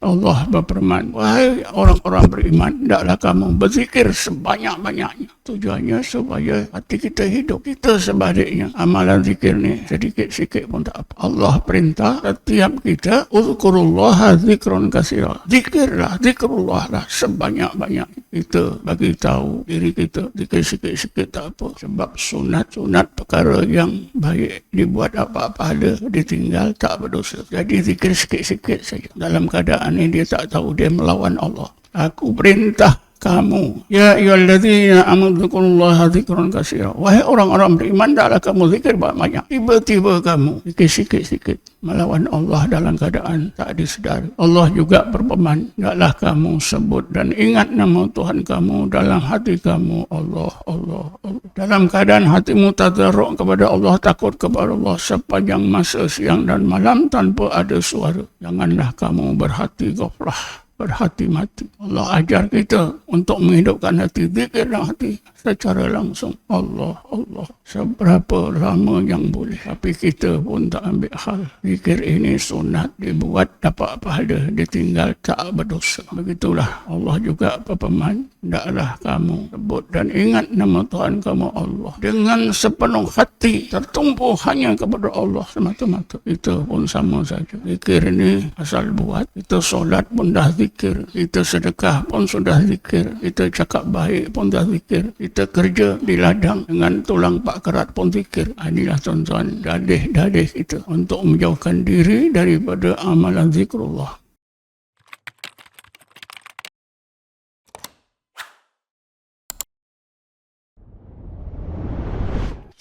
Allah berfirman, wahai orang-orang beriman, hendaklah kamu berzikir sebanyak-banyaknya. Tujuannya supaya hati kita hidup. Kita sebaliknya, amalan zikir ni sedikit-sikit pun tak apa. Allah perintah setiap kita, uzkurullaha zikron katsira. Zikirlah, zikrullah lah sebanyak-banyaknya. Kita bagi tahu diri kita, zikir sikit-sikit tak apa. Sebab sunat perkara yang baik dibuat apa-apa ada, ditinggal tak berdosa. Jadi zikir sikit-sikit saja. Dalam keadaan ini dia tak tahu dia melawan Allah. Aku perintah kamu, ya ayyuhallazina amanu dzkurullaha dzikran katsira. Wahai orang-orang beriman, hendaklah kamu zikir banyak. Tiba-tiba kamu zikir sikit-sikit melawan Allah dalam keadaan tak disedari. Allah juga berfirman, hendaklah kamu sebut dan ingat nama Tuhan kamu dalam hati kamu, Allah, Allah, Allah. Dalam keadaan hatimu tadarruk kepada Allah, takut kepada Allah sepanjang masa siang dan malam tanpa ada suara. Janganlah kamu berhati ghaflah, berhati mati. Allah ajar kita untuk menghidupkan hati, zikir dalam hati secara langsung. Allah, Allah. Seberapa lama yang boleh. Tapi kita pun tak ambil hal. Zikir ini sunat, dibuat dapat pahala, ditinggal tak berdosa. Begitulah Allah juga berfirman, hendaklah kamu sebut dan ingat nama Tuhan kamu Allah dengan sepenuh hati, tertumpu hanya kepada Allah semata-mata. Kita pun sama saja. Zikir ini asal buat. Kita solat pun dah zikir, kita sedekah pun sudah zikir, kita cakap baik pun dah zikir, kita kerja di ladang dengan tulang pak kerat pun zikir. Inilah tuan-tuan dalih-dalih kita untuk menjauhkan diri daripada amalan zikrullah.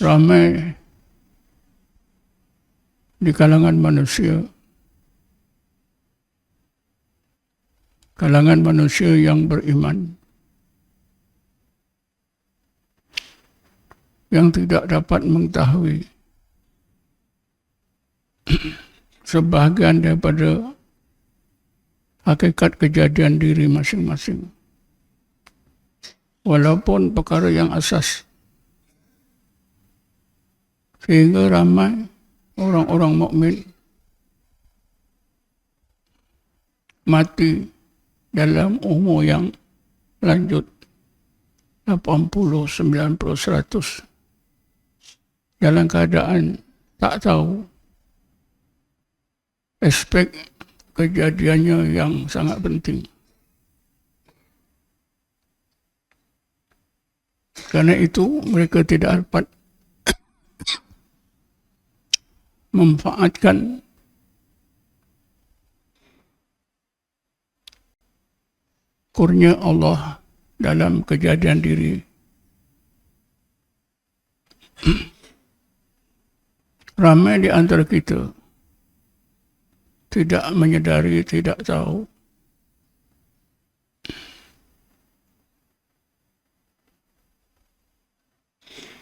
Ramai di kalangan manusia yang beriman yang tidak dapat mengetahui sebahagian daripada hakikat kejadian diri masing-masing, walaupun perkara yang asas. Sehingga ramai orang-orang mukmin mati dalam umur yang lanjut 80, 90, 100 dalam keadaan tak tahu aspek kejadiannya yang sangat penting. Karena itu mereka tidak dapat memanfaatkan kurnia Allah dalam kejadian diri. Ramai di antara kita tidak menyedari, tidak tahu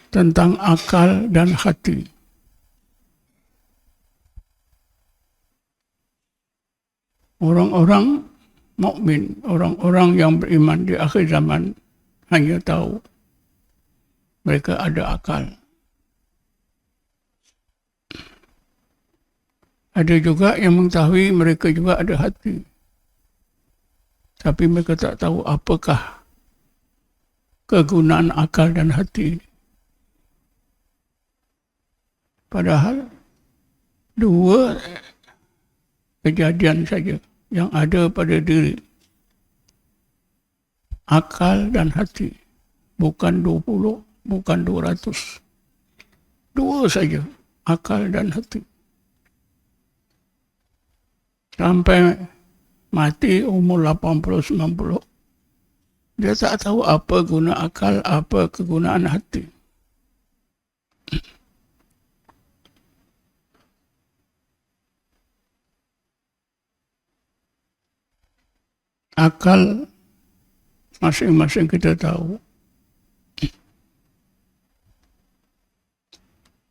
tentang akal dan hati. Orang-orang mukmin, orang-orang yang beriman di akhir zaman hanya tahu mereka ada akal. Ada juga yang mengetahui mereka juga ada hati. Tapi mereka tak tahu apakah kegunaan akal dan hati. Padahal dua kejadian saja yang ada pada diri. Akal dan hati. Bukan 20, bukan 200. Dua saja, akal dan hati. Sampai mati umur 80-90, dia tak tahu apa guna akal, apa kegunaan hati. Akal masing-masing kita tahu.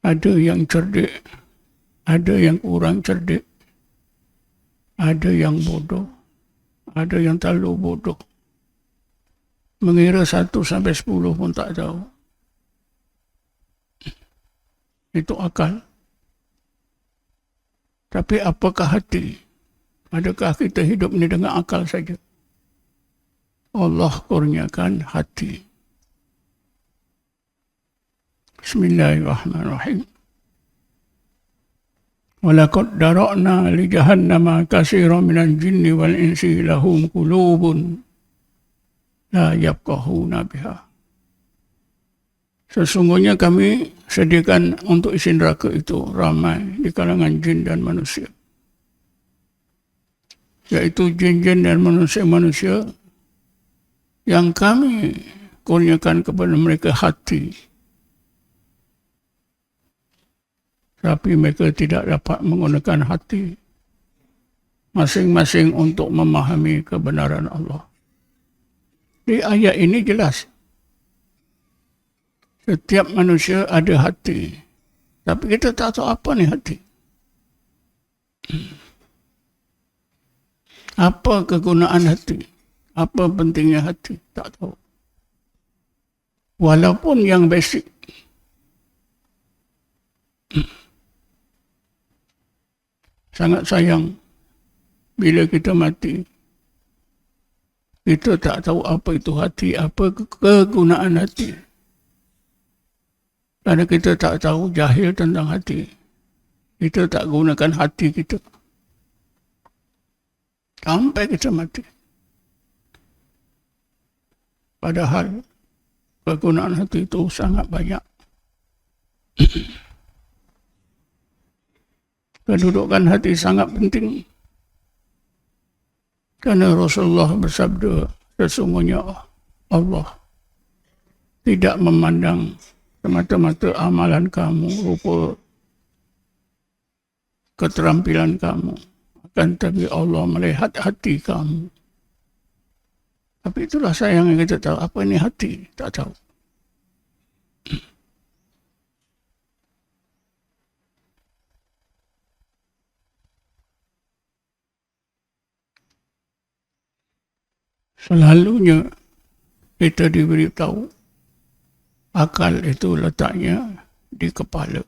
Ada yang cerdik, ada yang kurang cerdik, ada yang bodoh, ada yang terlalu bodoh. Mengira 1 sampai 10 pun tak tahu. Itu akal. Tapi apakah hati? Adakah kita hidup ini dengan akal saja? Allah kurniakan hati. Bismillahirrahmanirrahim. Walaqad dara'na li jahannama katsiran minal jinni wal insi lahum qulubun la yafqahuna biha. Sesungguhnya kami sediakan untuk isi neraka itu ramai di kalangan jin dan manusia. Yaitu jin-jin dan manusia-manusia yang kami kurniakan kepada mereka hati. Tapi mereka tidak dapat menggunakan hati masing-masing untuk memahami kebenaran Allah. Di ayat ini jelas. Setiap manusia ada hati. Tapi kita tak tahu apa ni hati. Apa kegunaan hati? Apa pentingnya hati? Tak tahu. Walaupun yang basic. Sangat sayang bila kita mati. Kita tak tahu apa itu hati, apa kegunaan hati. Kerana kita tak tahu, jahil tentang hati. Kita tak gunakan hati kita. Sampai kita mati. Padahal kegunaan hati itu sangat banyak. Kedudukan hati sangat penting. Kerana Rasulullah bersabda, sesungguhnya Allah tidak memandang semata-mata amalan kamu, rupa keterampilan kamu. Akan tetapi Allah melihat hati kamu. Tapi itulah sayang yang kita tahu. Apa ini hati? Tak tahu. Selalunya kita diberitahu akal itu letaknya di kepala.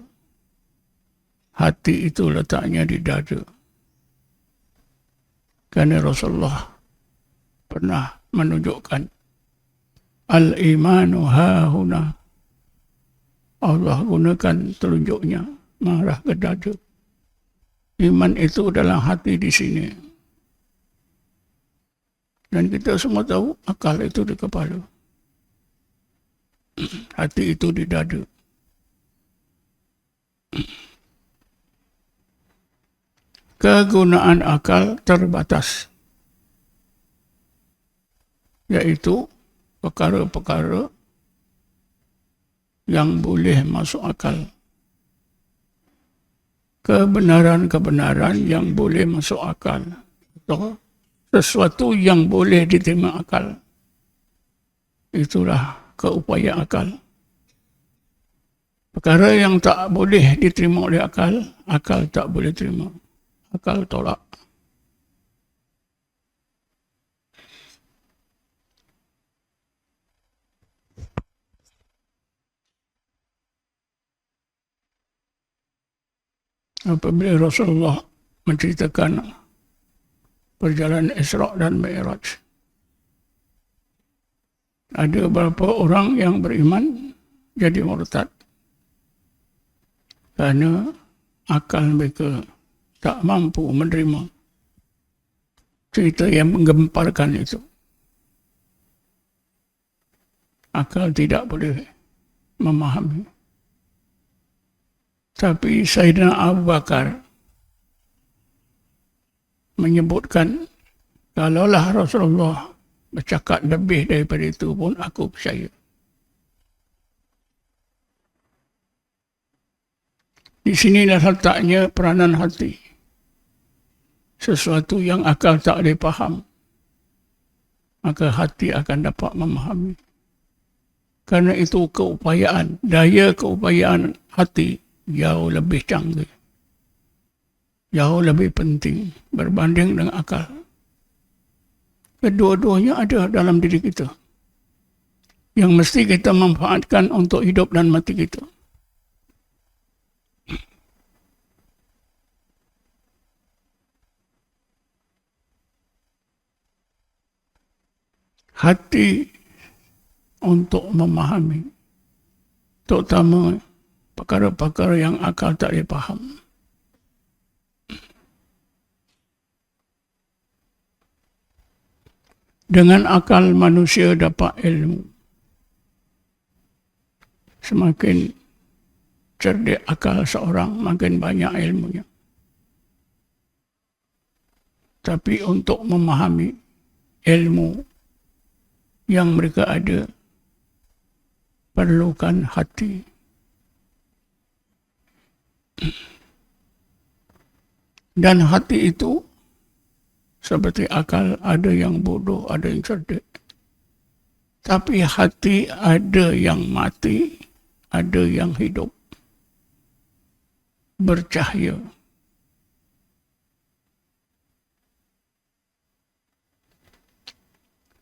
Hati itu letaknya di dada. Kerana Rasulullah pernah menunjukkan al-imanu hahuna. Allah gunakan telunjuknya mengarah ke dada. Iman itu dalam hati di sini. Dan kita semua tahu akal itu di kepala. Hati itu di dada. Kegunaan akal terbatas. Yaitu perkara-perkara yang boleh masuk akal. Kebenaran-kebenaran yang boleh masuk akal. Atau sesuatu yang boleh diterima akal. Itulah keupayaan akal. Perkara yang tak boleh diterima oleh akal, akal tak boleh terima. Akal tolak. Apabila Rasulullah menceritakan perjalanan Isra' dan Mi'raj, ada beberapa orang yang beriman jadi murtad kerana akal mereka tak mampu menerima cerita yang menggemparkan itu. Akal tidak boleh memahami. Tapi Sayyidina Abu Bakar menyebutkan, kalaulah Rasulullah bercakap lebih daripada itu pun aku percaya. Di sinilah letaknya peranan hati. Sesuatu yang akal tak boleh faham, maka hati akan dapat memahami. Kerana itu keupayaan, daya keupayaan hati jauh lebih canggih. Jauh lebih penting berbanding dengan akal. Kedua-duanya ada dalam diri kita, yang mesti kita manfaatkan untuk hidup dan mati kita. hati untuk memahami, terutama perkara-perkara yang akal tak boleh faham. Dengan akal manusia dapat ilmu. Semakin cerdik akal seorang, makin banyak ilmunya. Tapi untuk memahami ilmu yang mereka ada, perlukan hati. Dan hati itu seperti akal, ada yang bodoh, ada yang cerdik. Tapi hati ada yang mati, ada yang hidup. Bercahaya.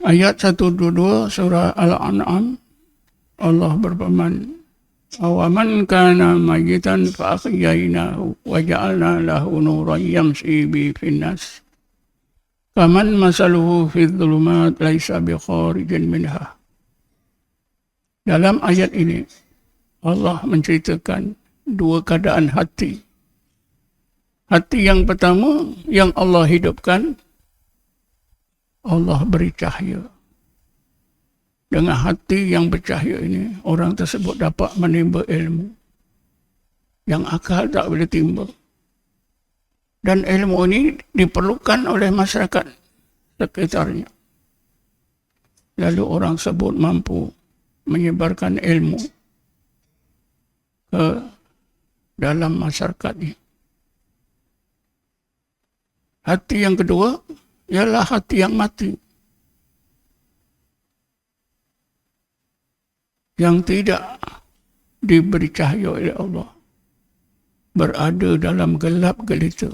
Ayat 122 surah Al-An'am, Allah berfirman, "Awaman kana mayitan fa ahyaynahu wa ja'alna lahu nuran yamshi bi fin nas. Kaman masaluhu fi dhulumat laisa bi kharijin minha." Dalam ayat ini Allah menceritakan dua keadaan hati. Hati yang pertama yang Allah hidupkan, Allah beri cahaya. Dengan hati yang bercahaya ini, orang tersebut dapat menimba ilmu yang akal tak boleh timba. Dan ilmu ini diperlukan oleh masyarakat sekitarnya. Lalu orang tersebut mampu menyebarkan ilmu ke dalam masyarakatnya. Hati yang kedua ialah hati yang mati, yang tidak diberi cahaya oleh Allah, berada dalam gelap gelita.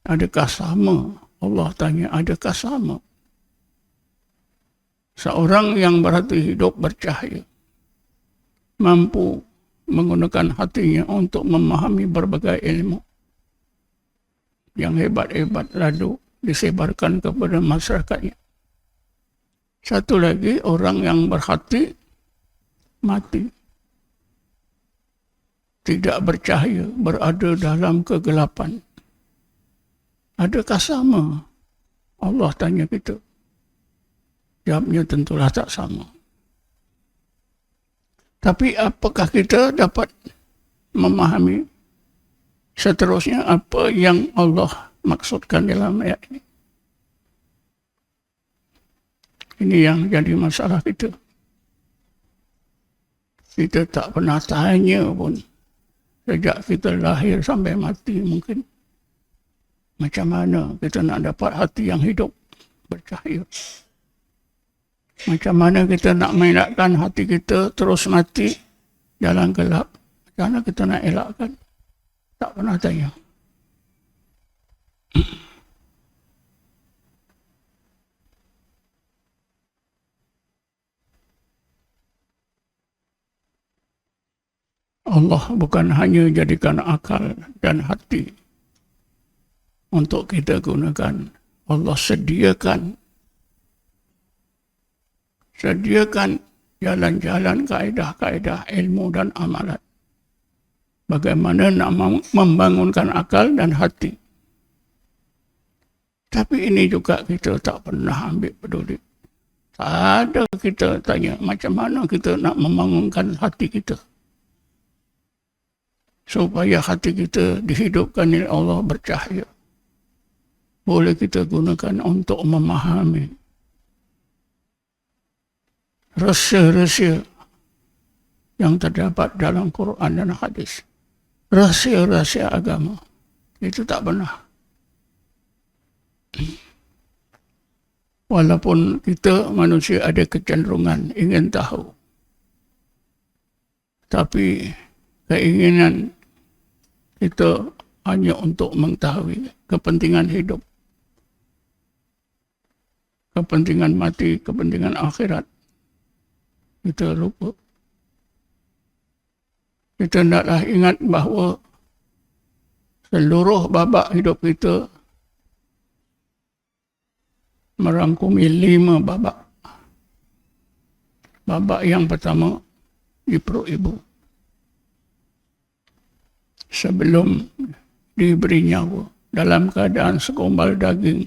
Adakah sama? Allah tanya, adakah sama? Seorang yang berhati hidup bercahaya, mampu menggunakan hatinya untuk memahami berbagai ilmu yang hebat-hebat, lalu disebarkan kepada masyarakatnya. Satu lagi, orang yang berhati mati, tidak bercahaya, berada dalam kegelapan. Adakah sama? Allah tanya kita. Jawabnya tentulah tak sama. Tapi apakah kita dapat memahami seterusnya apa yang Allah maksudkan dalam ayat ini? Ini yang jadi masalah kita. Kita tak pernah tanya pun sejak kita lahir sampai mati mungkin. Macam mana kita nak dapat hati yang hidup, bercahaya? Macam mana kita nak mengelakkan hati kita terus mati dalam gelap? Macam mana kita nak elakkan? Tak pernah tanya. Allah bukan hanya jadikan akal dan hati untuk kita gunakan. Allah sediakan jalan-jalan, kaedah-kaedah ilmu dan amalan. Bagaimana nak membangunkan akal dan hati. Tapi ini juga kita tak pernah ambil peduli. Tak ada kita tanya macam mana kita nak membangunkan hati kita, supaya hati kita dihidupkan oleh Allah bercahaya. Boleh kita gunakan untuk memahami rahsia-rahsia yang terdapat dalam Quran dan hadis. Rahsia-rahsia agama. Itu tak pernah. Walaupun kita manusia ada kecenderungan ingin tahu, tapi keinginan kita hanya untuk mengetahui kepentingan hidup, kepentingan mati, kepentingan akhirat. Kita lupa. Kita hendaklah ingat bahawa seluruh babak hidup kita merangkumi 5 babak. Babak yang pertama di perut ibu. Sebelum diberi nyawa dalam keadaan segumpal daging.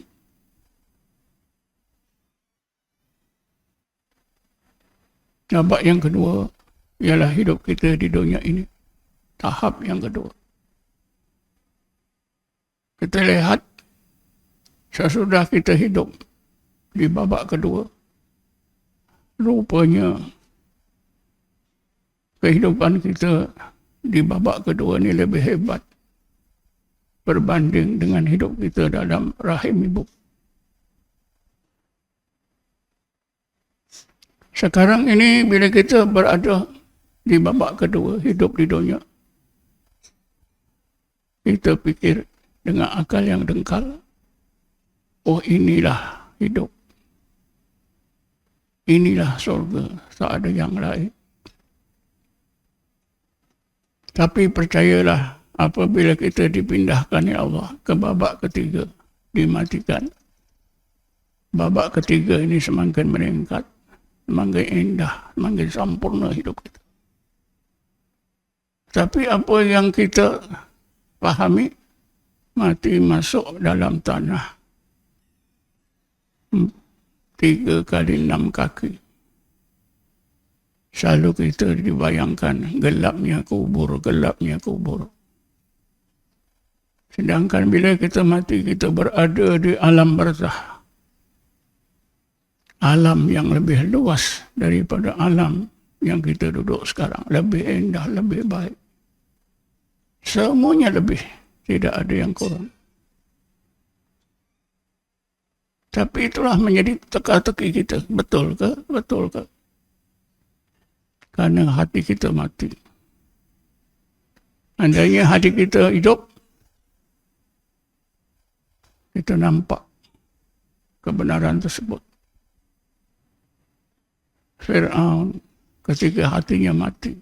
Babak yang kedua ialah hidup kita di dunia ini. Tahap yang kedua. Kita lihat sesudah kita hidup di babak kedua, rupanya kehidupan kita di babak kedua ini lebih hebat berbanding dengan hidup kita dalam rahim ibu. Sekarang ini bila kita berada di babak kedua hidup di dunia, kita fikir dengan akal yang dengkal, oh inilah hidup. Inilah surga, tak ada yang lain. Tapi percayalah, apabila kita dipindahkan oleh Allah ke babak ketiga, dimatikan. Babak ketiga ini semakin meningkat, semakin indah, semakin sempurna hidup kita. Tapi apa yang kita pahami, mati masuk dalam tanah 3 kali 6 kaki. Selalu kita dibayangkan gelapnya kubur, gelapnya kubur. Sedangkan bila kita mati, kita berada di alam barzakh. Alam yang lebih luas daripada alam yang kita duduk sekarang. Lebih indah, lebih baik. Semuanya lebih. Tidak ada yang kurang. Tapi itulah menjadi teka-teki kita. Betul ke? Betul ke? Karena hati kita mati. Andainya hati kita hidup, kita nampak kebenaran tersebut. Fir'aun ketika hatinya mati,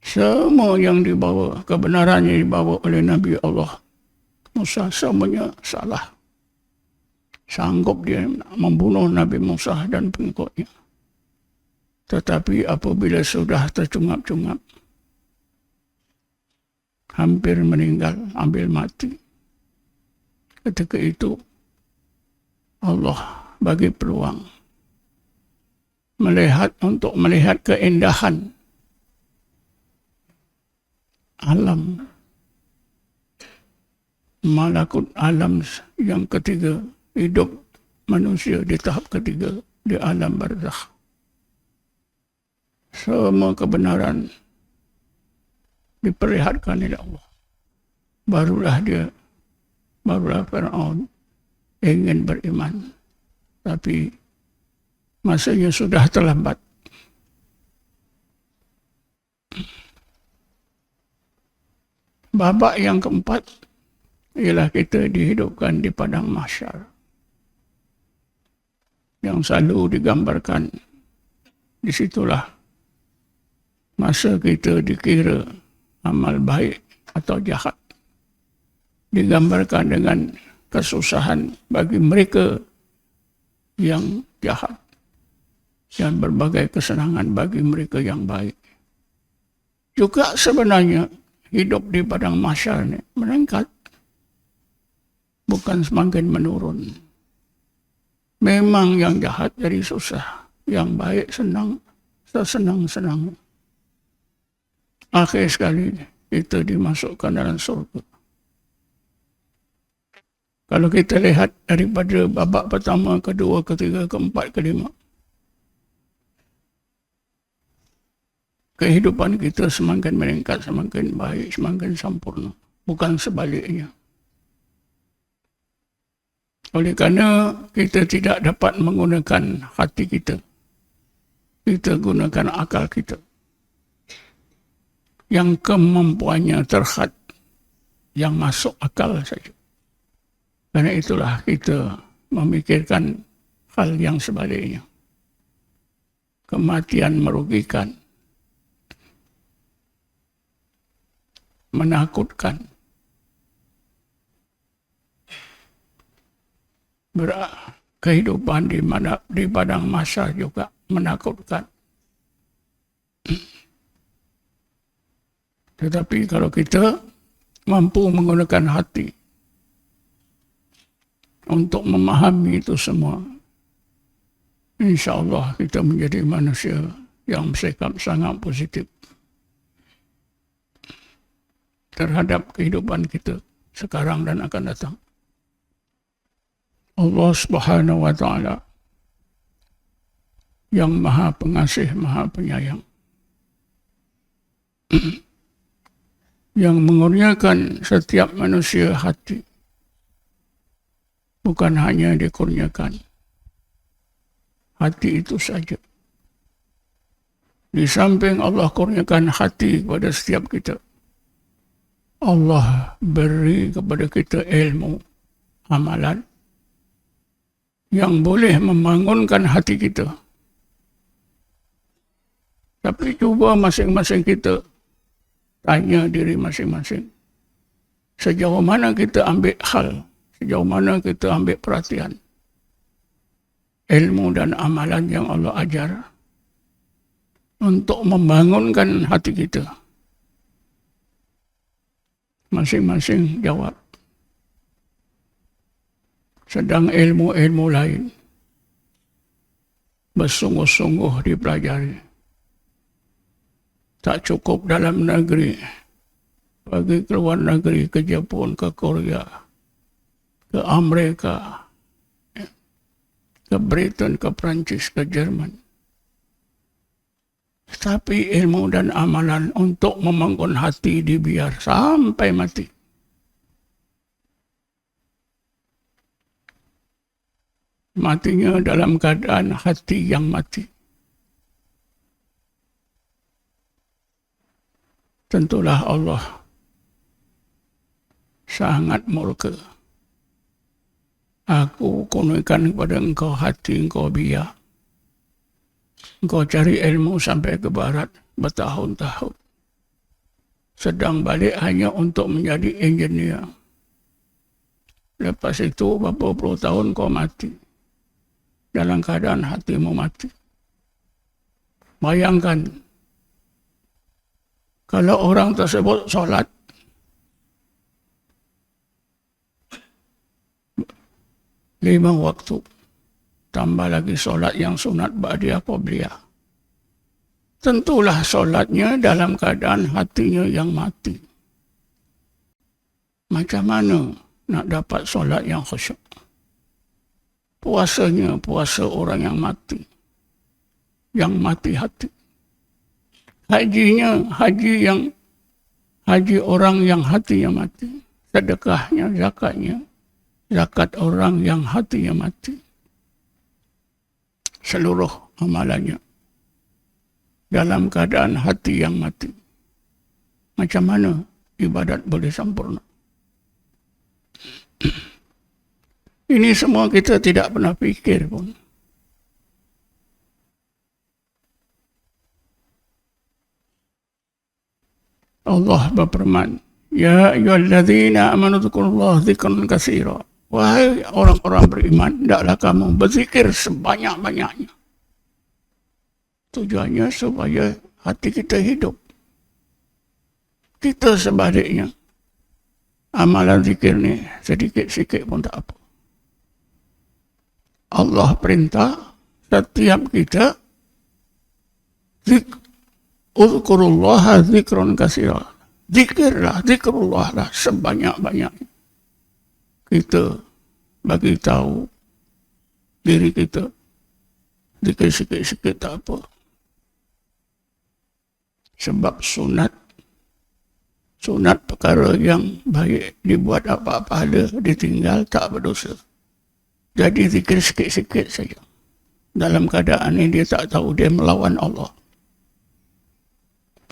semua yang dibawa, kebenarannya dibawa oleh Nabi Allah Musa, semuanya salah. Sanggup dia membunuh Nabi Musa dan pengikutnya. Tetapi apabila sudah tercungap-cungap, hampir meninggal, hampir mati, ketika itu Allah bagi peluang untuk melihat keindahan alam, malakut alam yang ketiga, hidup manusia di tahap ketiga, di alam barzakh. Semua kebenaran diperlihatkan oleh Allah. Barulah Fir'aun ingin beriman. Tapi masanya sudah terlambat. Babak yang keempat ialah kita dihidupkan di padang mahsyar. Yang selalu digambarkan, disitulah masa kita dikira amal baik atau jahat. Digambarkan dengan kesusahan bagi mereka yang jahat dan berbagai kesenangan bagi mereka yang baik. Juga sebenarnya hidup di padang mahsyar ini meningkat, bukan semakin menurun. Memang yang jahat jadi susah, yang baik senang, sesenang-senang. Akhir sekali kita dimasukkan dalam surga. Kalau kita lihat daripada babak pertama, kedua, ketiga, keempat, kelima, kehidupan kita semakin meningkat, semakin baik, semakin sempurna. Bukan sebaliknya. Oleh kerana kita tidak dapat menggunakan hati kita. Kita gunakan akal kita. Yang kemampuannya terhad, yang masuk akal saja. Karena itulah kita memikirkan hal yang sebaliknya. Kematian merugikan, menakutkan. kehidupan di padang masa juga menakutkan. Tetapi kalau kita mampu menggunakan hati untuk memahami itu semua, insya-Allah kita menjadi manusia yang bersikap sangat positif terhadap kehidupan kita sekarang dan akan datang. Allah Subhanahu wa Ta'ala yang Maha Pengasih, Maha Penyayang, yang mengurniakan setiap manusia hati, bukan hanya dikurniakan hati itu saja. Di samping Allah kurniakan hati kepada setiap kita, Allah beri kepada kita ilmu, amalan yang boleh membangunkan hati kita. Tapi cuba masing-masing kita tanya diri masing-masing, sejauh mana kita ambil hal, sejauh mana kita ambil perhatian ilmu dan amalan yang Allah ajar untuk membangunkan hati kita. Masing-masing jawab. Sedang ilmu-ilmu lain bersungguh-sungguh dipelajari, tak cukup dalam negeri, pergi ke luar negeri, ke Jepun, ke Korea, ke Amerika, ke Britain, ke Perancis, ke Jerman. Tapi ilmu dan amalan untuk membangun hati dibiar sampai mati. Matinya dalam keadaan hati yang mati. Tentulah Allah sangat murka. Aku kurniakan kepada engkau hati, engkau biar. Engkau cari ilmu sampai ke barat bertahun-tahun. Sedang balik hanya untuk menjadi engineer. Lepas itu berapa puluh tahun kau mati. Dalam keadaan hatimu mati. Bayangkan, kalau orang tersebut solat 5 waktu, tambah lagi solat yang sunat ba'diyah qabliyah, tentulah solatnya dalam keadaan hatinya yang mati. Macam mana nak dapat solat yang khusyuk? Puasanya puasa orang yang mati hati. Hajinya haji orang yang hatinya mati. Sedekahnya, zakatnya, zakat orang yang hatinya mati. Seluruh amalannya dalam keadaan hati yang mati. Macam mana ibadat boleh sempurna? Ini semua kita tidak pernah fikir pun. Allah berfirman, Ya ayyuhalladzina amanu dzkurullaha dzikran katsira. Wahai orang-orang beriman, hendaklah kamu berzikir sebanyak-banyaknya. Tujuannya supaya hati kita hidup. Kita sebaliknya, amalan zikir ni sedikit-sedikit pun tak apa. Allah perintah setiap kita uzkurullaha dzikran katsira. Zikirlah, zikrullah lah sebanyak-banyaknya. Kita bagi tahu diri kita, zikir sikit-sikit tak apa. Sebab sunat perkara yang baik, dibuat apa-apa ada, ditinggal tak berdosa. Jadi zikir sikit-sikit saja. Dalam keadaan ini dia tak tahu dia melawan Allah.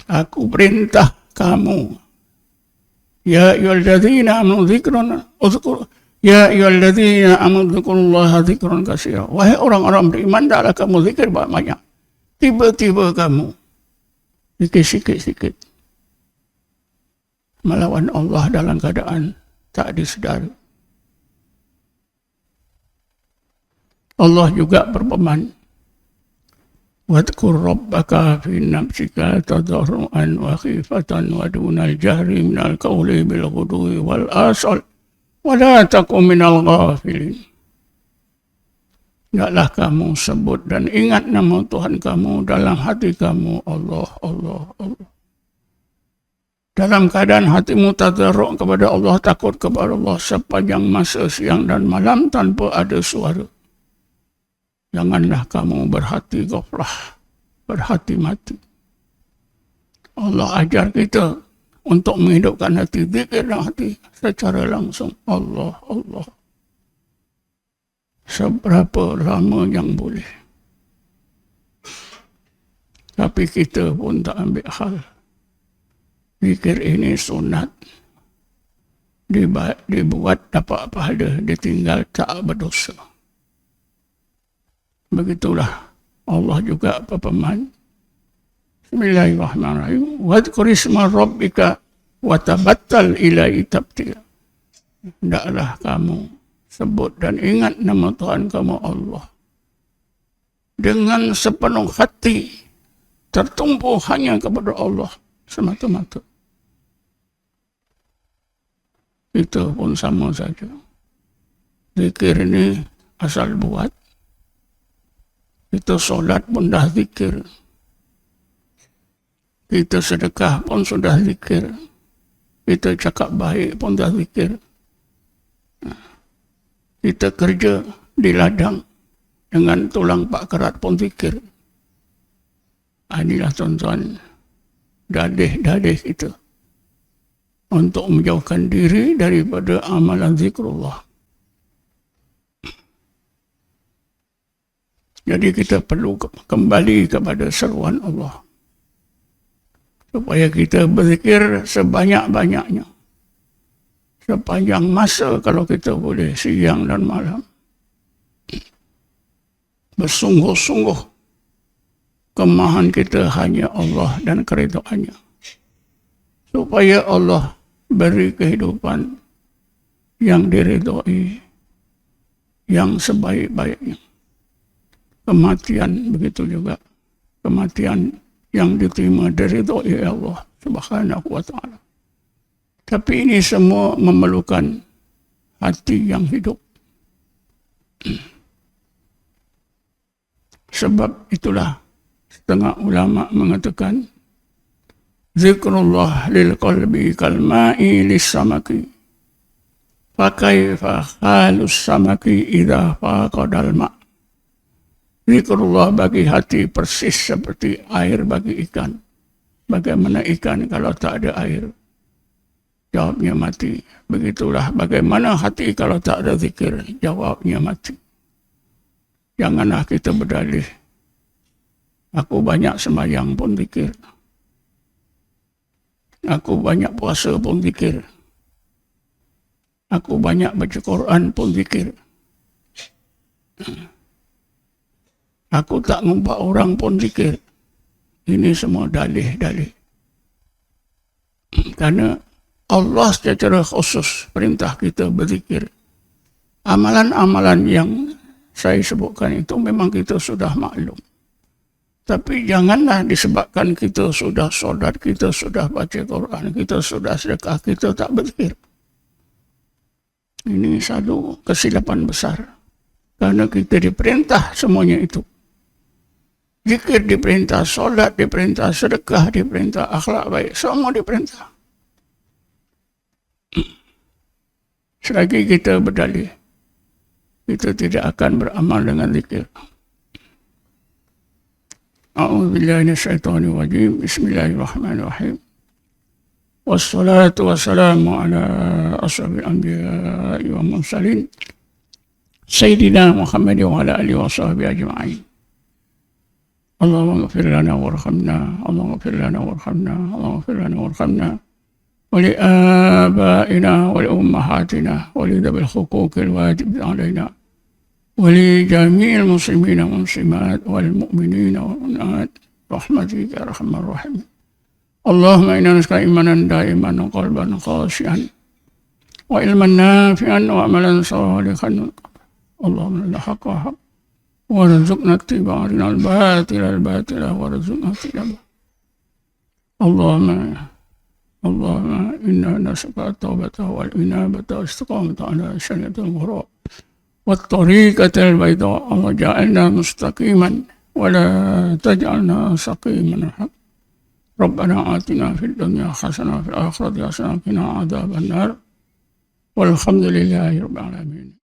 Aku perintah kamu, Ya ayyuhalladzina amanu dzikran uzkur, Ya ayyuhalladzina amanu dzkurullaha dzikran katsira. Wahai orang-orang beriman, hendaklah kamu zikir banyak. Tiba-tiba kamu zikir sikit-sikit melawan Allah dalam keadaan tak disedari. Allah juga berfirman, "Wadhkur rabbaka fi nafsika tadarruan wa khifatan wa dunal jahri minal qawli bil ghudwi wal asal wa la takun minal ghafilin." Hendaklah kamu sebut dan ingat nama Tuhan kamu dalam hati kamu, Allah, Allah, Allah. Dalam keadaan hatimu tadarruk kepada Allah, takut kepada Allah sepanjang masa siang dan malam tanpa ada suara. Janganlah kamu berhati ghaflah, berhati mati. Allah ajar kita untuk menghidupkan hati, zikir dan hati secara langsung. Allah, Allah. Seberapa lama yang boleh. Tapi kita pun tak ambil hal. Zikir ini sunat. Dibuat dapat pahala, ditinggal tak berdosa. Begitulah Allah juga berfirman. Bismillahirrahmanirrahim. Wadhkur isma rabbika wa tabattal ilaihi tabtila. Hendaklah kamu sebut dan ingat nama Tuhan kamu Allah dengan sepenuh hati, tertumpu hanya kepada Allah semata-mata. Kita pun sama saja. Zikir ini asal buat. Kita solat pun dah zikir. Kita sedekah pun sudah zikir. Kita cakap baik pun dah zikir. Kita kerja di ladang dengan tulang pak kerat pun zikir. Inilah tuan-tuan, dalih-dalih kita untuk menjauhkan diri daripada amalan zikrullah. Jadi kita perlu kembali kepada seruan Allah supaya kita berzikir sebanyak-banyaknya sepanjang masa kalau kita boleh, siang dan malam. Bersungguh-sungguh kemahan kita hanya Allah dan keredaannya. Supaya Allah beri kehidupan yang diredai, yang sebaik-baiknya. Kematian begitu juga. Kematian yang diterima diredai Allah Subhanahu wa ta'ala. Tapi ini semua memerlukan hati yang hidup. Sebab itulah setengah ulama mengatakan, zikrullah lil qalbi kalma'i lis samaki. Fakaifa halus samaki idha faqadal ma'. Zikrullah bagi hati persis seperti air bagi ikan. Bagaimana ikan kalau tak ada air? Jawabnya mati. Begitulah bagaimana hati kalau tak ada zikir. Jawabnya mati. Janganlah kita berdalih. Aku banyak sembahyang pun zikir. Aku banyak puasa pun zikir. Aku banyak baca Quran pun zikir. Aku tak ngumpat orang pun zikir. Ini semua dalih-dalih. Karena Allah secara khusus perintah kita berzikir. Amalan-amalan yang saya sebutkan itu memang kita sudah maklum. Tapi janganlah disebabkan kita sudah solat, kita sudah baca Quran, kita sudah sedekah, kita tak berzikir. Ini satu kesilapan besar. Karena kita diperintah semuanya itu. Zikir diperintah, solat diperintah, sedekah diperintah, akhlak baik, semua diperintah. Selagi kita berdalih, kita tidak akan beramal dengan zikir. A'udzubillahi minasyaitonir rajim. Bismillahirrahmanirrahim. Wassalatu wassalamu ala asyrafil anbiya'i wal mursalin sayyidina Muhammad wa ala alihi wa sahbihi ajma'in. Allahumma ighfir lana warhamna, Allahumma ighfir lana warhamna, Allahumma ighfir lana warhamna. ولآبائنا ولأمهاتنا ولذوي الحقوق الواجب علينا ولجميع المسلمين والمسلمات والمؤمنين والمؤمنات برحمتك يا أرحم الراحمين. اللهم إنا نسألك إيمانا دائما وقلبا خاشعا وعلما نافعا وعملا صالحا. اللهم لا حق حق وارزقنا اتباع الباطل وارزقنا اتباعه. اللهم إنا نسألك التوبة والإنابة والاستقامة على شريعة الغراء والطريقة البيضاء، وجعلنا مستقيما ولا تجعلنا سقيما. ربنا آتنا في الدنيا حسنة وفي الآخرة حسنة وقنا عذاب النار، والحمد لله رب العالمين.